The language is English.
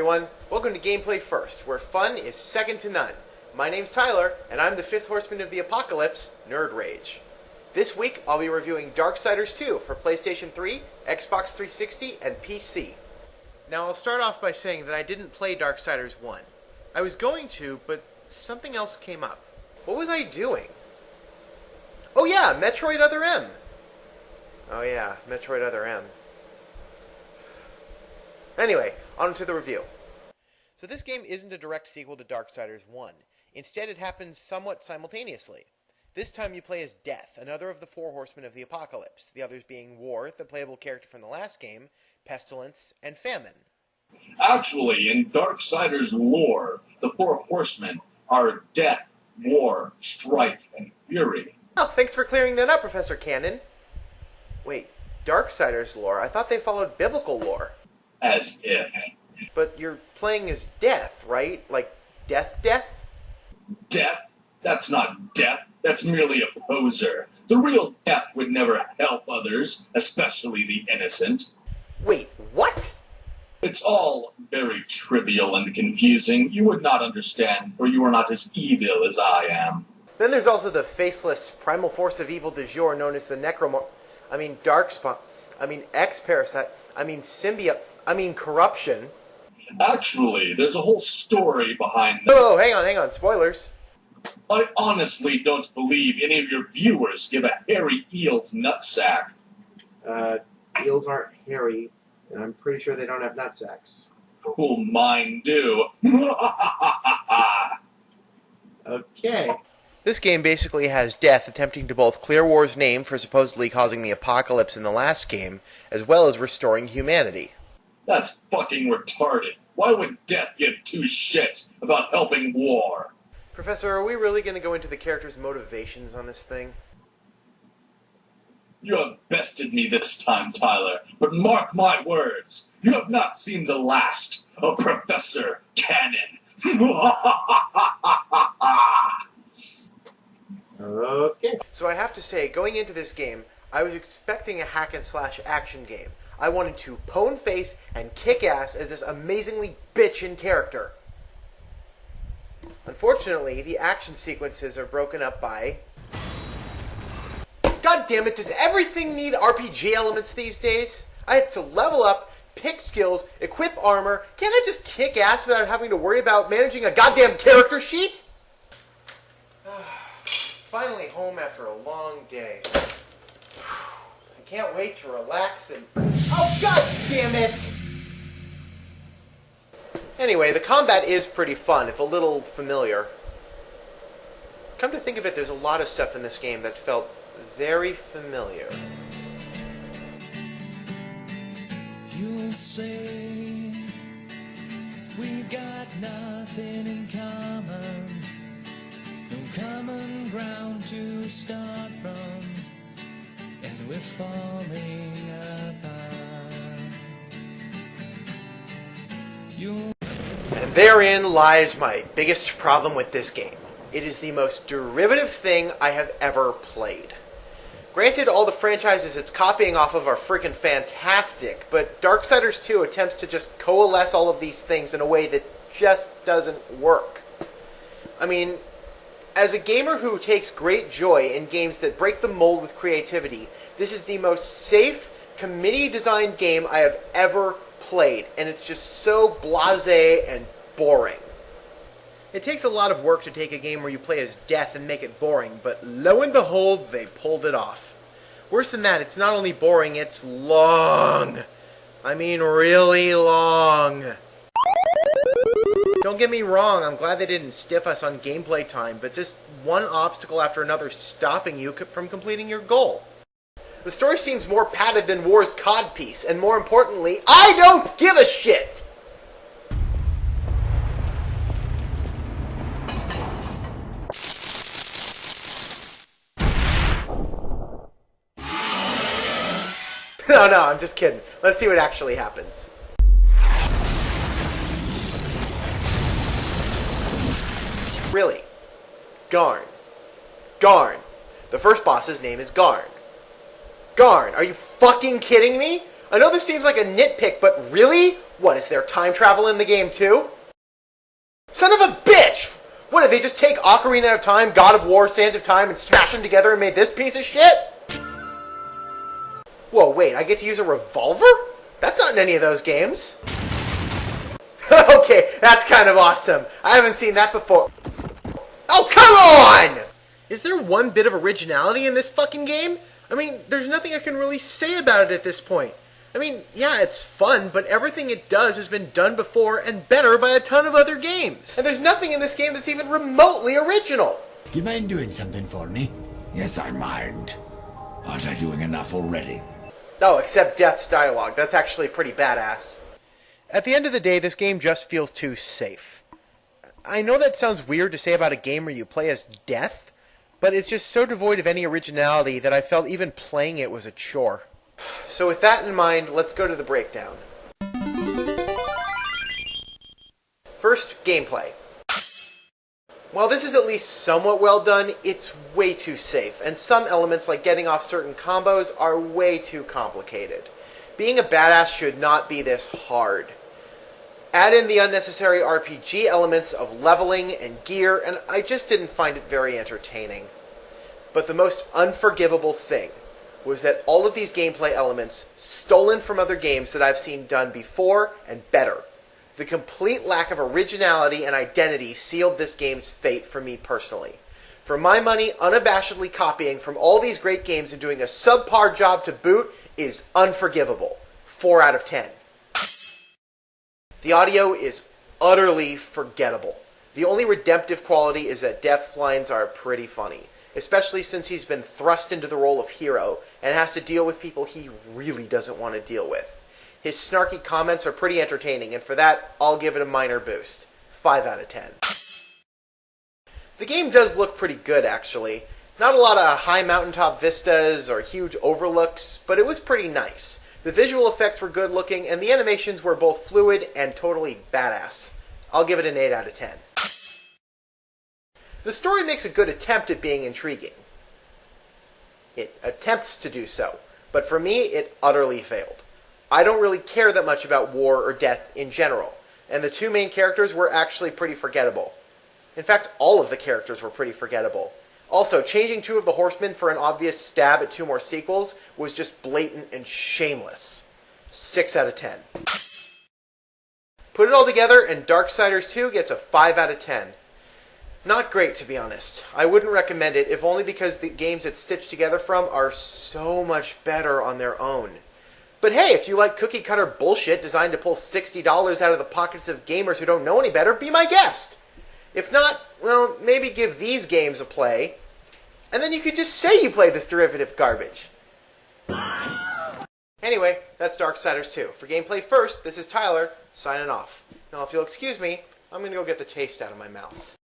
everyone. Welcome to Gameplay First, where fun is second to none. My name's Tyler, and I'm the fifth horseman of the apocalypse, Nerd Rage. This week, I'll be reviewing Darksiders II for PlayStation 3, Xbox 360, and PC. Now, I'll start off by saying that I didn't play Darksiders 1. I was going to, but something else came up. What was I doing? Oh yeah, Metroid Other M! Oh yeah, Metroid Other M. Anyway, on to the review. So this game isn't a direct sequel to Darksiders 1. Instead, it happens somewhat simultaneously. This time you play as Death, another of the four horsemen of the apocalypse, the others being War, the playable character from the last game, Pestilence, and Famine. Actually, in Darksiders lore, the four horsemen are Death, War, Strife, and Fury. Oh, thanks for clearing that up, Professor Cannon. Wait, Darksiders lore? I thought they followed biblical lore. As if. But you're playing as Death, right? Like, Death? Death? That's not death. That's merely a poser. The real Death would never help others, especially the innocent. Wait, what? It's all very trivial and confusing. You would not understand, for you are not as evil as I am. Then there's also the faceless primal force of evil du jour known as the Darkspawn. X-Parasite. Symbiote. Corruption. Actually, there's a whole story behind that. Oh, hang on. Spoilers. I honestly don't believe any of your viewers give a hairy eel's nutsack. Eels aren't hairy, and I'm pretty sure they don't have nutsacks. Well, mine do. Okay. This game basically has Death attempting to both clear War's name for supposedly causing the apocalypse in the last game, as well as restoring humanity. That's fucking retarded. Why would Death give two shits about helping War? Professor, are we really going to go into the character's motivations on this thing? You have bested me this time, Tyler, but mark my words, you have not seen the last of Professor Cannon. Okay. So I have to say, going into this game, I was expecting a hack-and-slash action game. I wanted to pwn face and kick ass as this amazingly bitchin' character. Unfortunately, the action sequences are broken up by... God damn it, does everything need RPG elements these days? I have to level up, pick skills, equip armor. Can't I just kick ass without having to worry about managing a goddamn character sheet? Finally home after a long day. I can't wait to relax and... Oh, god damn it! Anyway, the combat is pretty fun, if a little familiar. Come to think of it, there's a lot of stuff in this game that felt very familiar. You'll say we've got nothing in common, no common ground to start from, and we're falling apart. And therein lies my biggest problem with this game. It is the most derivative thing I have ever played. Granted, all the franchises it's copying off of are freaking fantastic, but Darksiders 2 attempts to just coalesce all of these things in a way that just doesn't work. As a gamer who takes great joy in games that break the mold with creativity, this is the most safe, committee-designed game I have ever played, and it's just so blasé and boring. It takes a lot of work to take a game where you play as Death and make it boring, but lo and behold, they pulled it off. Worse than that, it's not only boring, it's long. Really long. Don't get me wrong, I'm glad they didn't stiff us on gameplay time, but just one obstacle after another stopping you from completing your goal. The story seems more padded than War's codpiece, and more importantly, I don't give a shit! No, I'm just kidding. Let's see what actually happens. Really? Garn. The first boss's name is Garn. Garn, are you fucking kidding me? I know this seems like a nitpick, but really? What, is there time travel in the game too? Son of a bitch! What, did they just take Ocarina of Time, God of War, Sands of Time, and smash them together and made this piece of shit? Whoa, wait, I get to use a revolver? That's not in any of those games. Okay, that's kind of awesome. I haven't seen that before. Oh, come on! Is there one bit of originality in this fucking game? I mean, there's nothing I can really say about it at this point. I mean, yeah, it's fun, but everything it does has been done before and better by a ton of other games. And there's nothing in this game that's even remotely original. Do you mind doing something for me? Yes, I mind. Aren't I doing enough already? Oh, except Death's dialogue. That's actually pretty badass. At the end of the day, this game just feels too safe. I know that sounds weird to say about a game where you play as Death, but it's just so devoid of any originality that I felt even playing it was a chore. So with that in mind, let's go to the breakdown. First, gameplay. While this is at least somewhat well done, it's way too safe, and some elements like getting off certain combos are way too complicated. Being a badass should not be this hard. Add in the unnecessary RPG elements of leveling and gear, and I just didn't find it very entertaining. But the most unforgivable thing was that all of these gameplay elements stolen from other games that I've seen done before and better. The complete lack of originality and identity sealed this game's fate for me personally. For my money, unabashedly copying from all these great games and doing a subpar job to boot is unforgivable. 4 out of 10. The audio is utterly forgettable. The only redemptive quality is that Death's lines are pretty funny, especially since he's been thrust into the role of hero and has to deal with people he really doesn't want to deal with. His snarky comments are pretty entertaining, and for that, I'll give it a minor boost. 5 out of 10. The game does look pretty good, actually. Not a lot of high mountaintop vistas or huge overlooks, but it was pretty nice. The visual effects were good looking, and the animations were both fluid and totally badass. I'll give it an 8 out of 10. The story makes a good attempt at being intriguing. It attempts to do so, but for me, it utterly failed. I don't really care that much about war or death in general, and the two main characters were actually pretty forgettable. In fact, all of the characters were pretty forgettable. Also, changing 2 of the horsemen for an obvious stab at 2 more sequels was just blatant and shameless. 6 out of 10. Put it all together, and Darksiders 2 gets a 5 out of 10. Not great, to be honest. I wouldn't recommend it, if only because the games it's stitched together from are so much better on their own. But hey, if you like cookie-cutter bullshit designed to pull $60 out of the pockets of gamers who don't know any better, be my guest. If not, well, maybe give these games a play, and then you could just say you played this derivative garbage. Anyway, that's Darksiders 2. For Gameplay First, this is Tyler, signing off. Now, if you'll excuse me, I'm going to go get the taste out of my mouth.